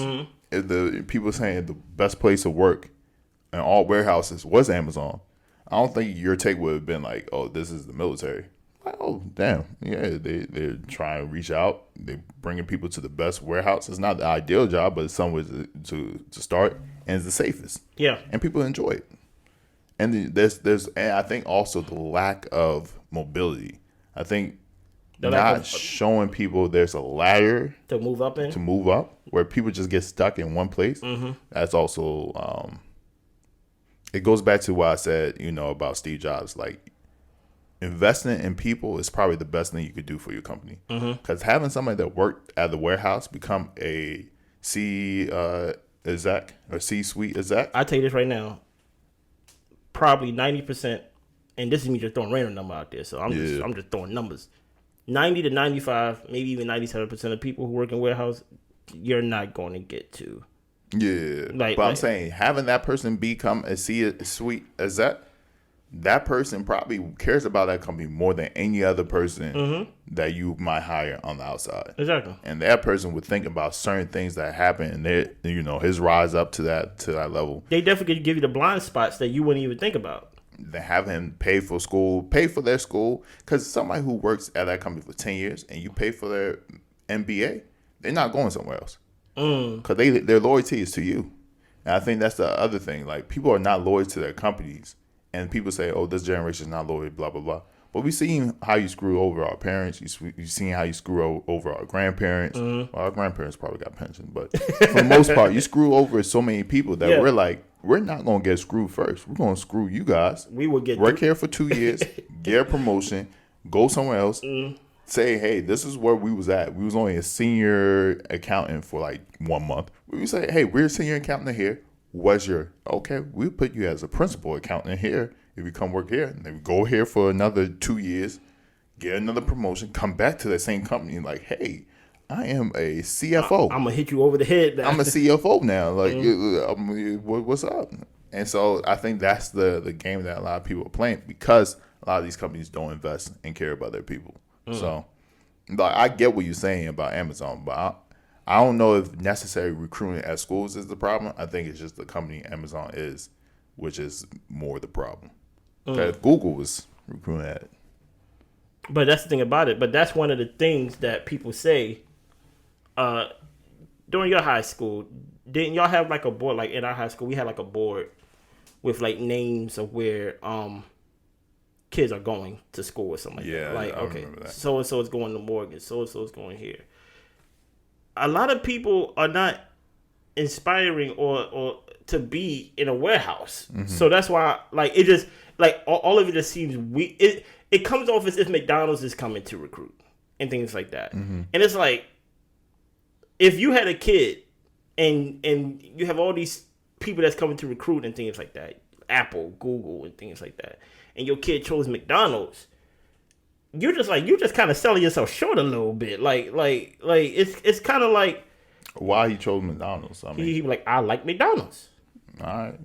If the people saying the best place to work in all warehouses was Amazon, I don't think your take would have been like, oh, this is the military. Like, oh, damn. Yeah, they're trying to reach out. They're bringing people to the best warehouse. It's not the ideal job, but it's somewhere to start, and it's the safest. Yeah. And people enjoy it. And there's and I think also the lack of mobility. I think not showing people there's a ladder to move up where people just get stuck in one place. Mm-hmm. That's also it goes back to what I said, about Steve Jobs. Like, investing in people is probably the best thing you could do for your company. Because having somebody that worked at the warehouse become a exec or C-suite exec. I'll tell you this right now. Probably 90%, and this is me just throwing random number out there, so I'm just throwing numbers. 90 to 95, maybe even 97% of people who work in warehouse, you're not going to get to. Yeah, but I'm saying having that person become a C-suite exec, that person probably cares about that company more than any other person that you might hire on the outside. Exactly. And that person would think about certain things that happen, and his rise up to that level. They definitely give you the blind spots that you wouldn't even think about. They have him pay for their school, because somebody who works at that company for 10 years and you pay for their MBA, they're not going somewhere else. Because their loyalty is to you. And I think that's the other thing. Like, people are not loyal to their companies. And people say, oh, this generation is not loyal, blah, blah, blah. But we've seen how you screw over our parents. You've seen how you screw over our grandparents. Well, our grandparents probably got pension. But for the most part, you screw over so many people that we're like, we're not going to get screwed first. We're going to screw you guys. We will get work here for 2 years, get a promotion, go somewhere else, say, hey, this is where we was at. We was only a senior accountant for like 1 month. We would say, hey, we're a senior accountant here. Okay, we'll put you as a principal accountant here if you come work here. And then we go here for another 2 years, get another promotion, come back to that same company like, hey, I am a CFO. I'm going to hit you over the head now. I'm a CFO now. Like, what's up? And so I think that's the game that a lot of people are playing, because a lot of these companies don't invest and care about their people. So like, I get what you're saying about Amazon, but I don't know if necessary recruiting at schools is the problem. I think it's just the company Amazon is, which is more the problem. If Google was recruiting at it. But that's the thing about it. But that's one of the things that people say. During your high school, didn't y'all have like a board? Like in our high school, we had like a board with like names of where kids are going to school or something like that. Like, okay, so and so is going to Morgan, so and so is going here. A lot of people are not inspiring or to be in a warehouse. So that's why, like, it just, like, all of it just seems weak. It comes off as if McDonald's is coming to recruit and things like that. And it's like, if you had a kid and you have all these people that's coming to recruit and things like that, Apple, Google, and things like that, and your kid chose McDonald's, you're just kind of selling yourself short a little bit. Like it's kind of like, why he chose McDonald's? I mean, he like, I like McDonald's. All right.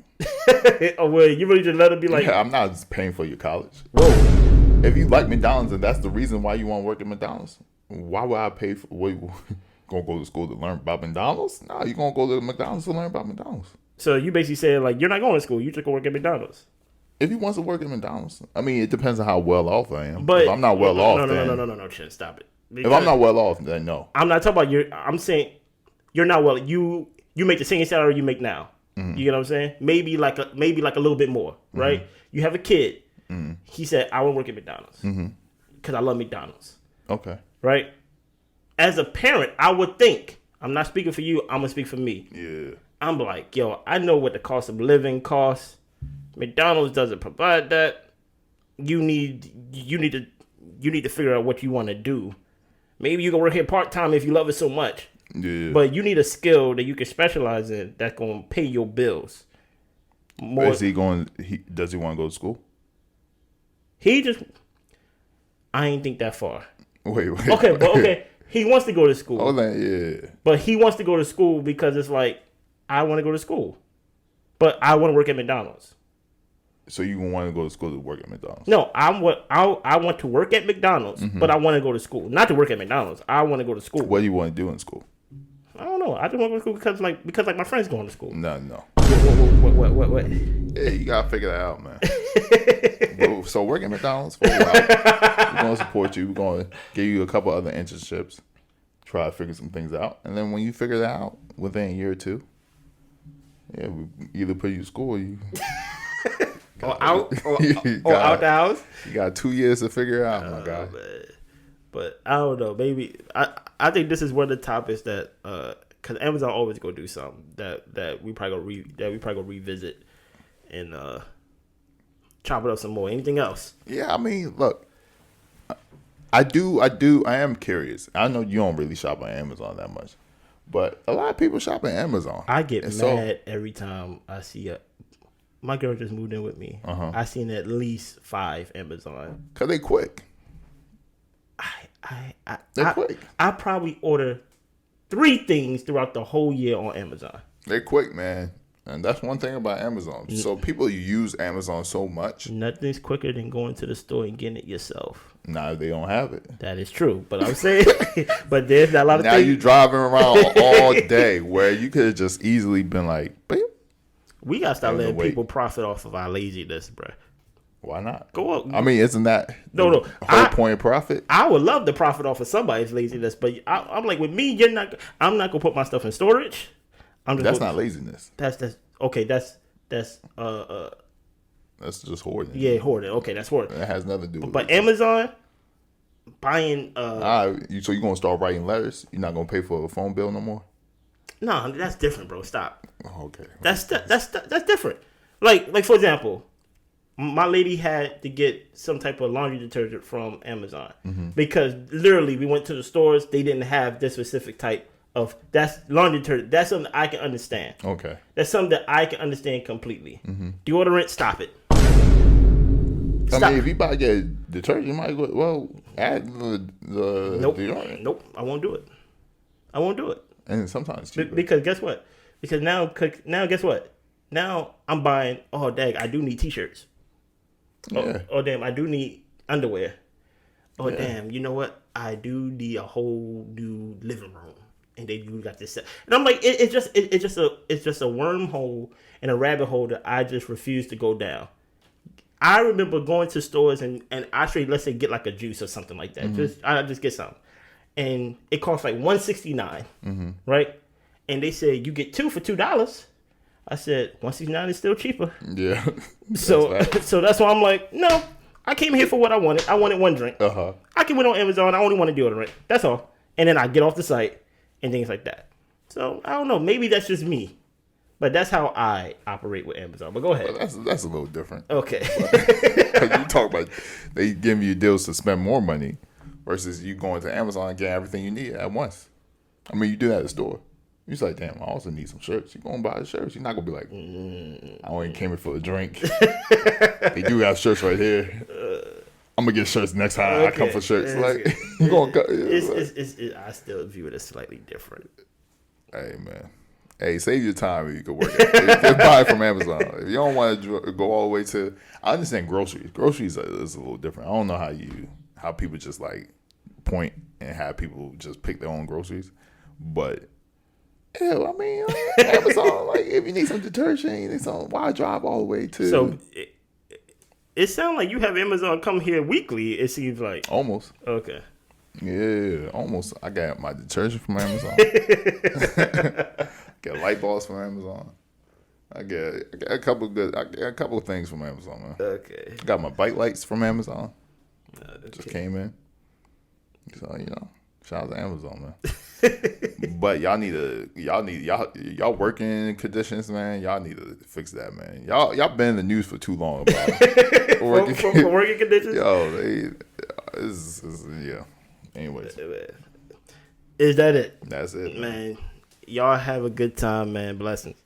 Oh, well, you really just let him be like, yeah, I'm not paying for your college. Whoa. If you like McDonald's and that's the reason why you want to work at McDonald's, why would I pay for? What, you gonna go to school to learn about McDonald's? No, you're gonna go to McDonald's to learn about McDonald's. So you basically saying, like, you're not going to school, you just gonna work at McDonald's. If he wants to work at McDonald's, I mean, it depends on how well off I am. But if I'm not well off, no, Chin, stop it. Because if I'm not well off, then no. I'm not talking about you. I'm saying you're not well. You make the same salary you make now. You get what I'm saying? Maybe like a little bit more, right? You have a kid. He said, I want to work at McDonald's because I love McDonald's. Okay. Right? As a parent, I would think, I'm not speaking for you, I'm going to speak for me. Yeah. I'm like, yo, I know what the cost of living costs. McDonald's doesn't provide that. You need to figure out what you want to do. Maybe you can work here part-time if you love it so much. Yeah. But you need a skill that you can specialize in that's going to pay your bills. More. Is he going? Does he want to go to school? I ain't think that far. Wait. Okay. He wants to go to school. Oh, yeah. But he wants to go to school because it's like, I want to go to school, but I want to work at McDonald's. So you want to go to school to work at McDonald's? No, I want to work at McDonald's, but I want to go to school. Not to work at McDonald's. I want to go to school. What do you want to do in school? I don't know. I just want to go to school because my friends going to school. No. What? Yeah, you gotta figure that out, man. So work at McDonald's for a while. We're gonna support you. We're gonna give you a couple other internships. Try to figure some things out, and then when you figure that out within a year or two, yeah, we either put you to school or you. Or out the house. You got 2 years to figure it out, my guy. Man. But I don't know. Maybe I think this is one of the topics that because Amazon always gonna do something that we probably gonna revisit and chop it up some more. Anything else? Yeah, I mean, look, I am curious. I know you don't really shop on Amazon that much, but a lot of people shop on Amazon. I get mad every time I see my girl just moved in with me. I seen at least 5 Amazon. Cause they quick. They're quick. I probably order 3 things throughout the whole year on Amazon. They're quick, man. And that's one thing about Amazon. So people use Amazon so much. Nothing's quicker than going to the store and getting it yourself. Now they don't have it. That is true. But I'm saying, but there's not a lot of now things. Now you're driving around all day where you could have just easily been like, babe. We got to start letting people profit off of our laziness, bro. Why not? Go up. I mean, isn't that the whole point of profit? I would love to profit off of somebody's laziness, but I'm like, with me, I'm not gonna put my stuff in storage. That's not laziness. That's okay. That's just hoarding. Yeah, hoarding. Okay, that's hoarding. That has nothing to do with it. But Amazon buying. So you're gonna start writing letters? You're not gonna pay for a phone bill no more? No, that's different, bro. Stop. Okay. That's different. Like for example, my lady had to get some type of laundry detergent from Amazon because literally we went to the stores. They didn't have this specific type of that's laundry detergent. That's something I can understand. Okay. That's something that I can understand completely. Deodorant, stop it. I mean, if you buy detergent, you might well add the deodorant. Nope, I won't do it. And sometimes cheaper. Because guess what? Because now guess what? Now I'm buying. Oh dang! I do need t-shirts. Yeah. Oh damn! I do need underwear. Oh damn! You know what? I do need a whole new living room, and they do got this set. And I'm like, it's just a wormhole and a rabbit hole that I just refuse to go down. I remember going to stores and actually, let's say, get like a juice or something like that. I just get something. And it costs like $169, right? And they said you get 2 for $2. I said $169 is still cheaper. Yeah. So that's why I'm like, no, I came here for what I wanted. I wanted one drink. I can win on Amazon. I only want to deodorant. That's all. And then I get off the site and things like that. So I don't know. Maybe that's just me, but that's how I operate with Amazon. But go ahead. Well, that's a little different. Okay. You talk about they giving you deals to spend more money versus you going to Amazon and getting everything you need at once. I mean, you do that at the store. You're like, damn, I also need some shirts. You're going to buy the shirts. You're not going to be like, I only came here for a drink. They do have shirts right here. I'm going to get shirts next time I come for shirts. Like, you going to I still view it as slightly different. Hey, man. Hey, save your time if you can work it. Just buy it from Amazon. If you don't want to go all the way to, I understand groceries. Groceries is a little different. I don't know how people just like point and have people just pick their own groceries. But, hell, I mean, Amazon, like, if you need some detergent, you need some, why drive all the way to? So, it sounds like you have Amazon come here weekly, it seems like. Almost. Okay. Yeah, almost. I got my detergent from Amazon. Got light bulbs from Amazon. I got a couple of things from Amazon, man. Okay. Got my bike lights from Amazon. Just came in. So, shout out to Amazon, man. But y'all working conditions, man. Y'all need to fix that, man. Y'all been in the news for too long about for working conditions. Yo, yeah. Anyways, is that it? That's it, man. Y'all have a good time, man. Blessings.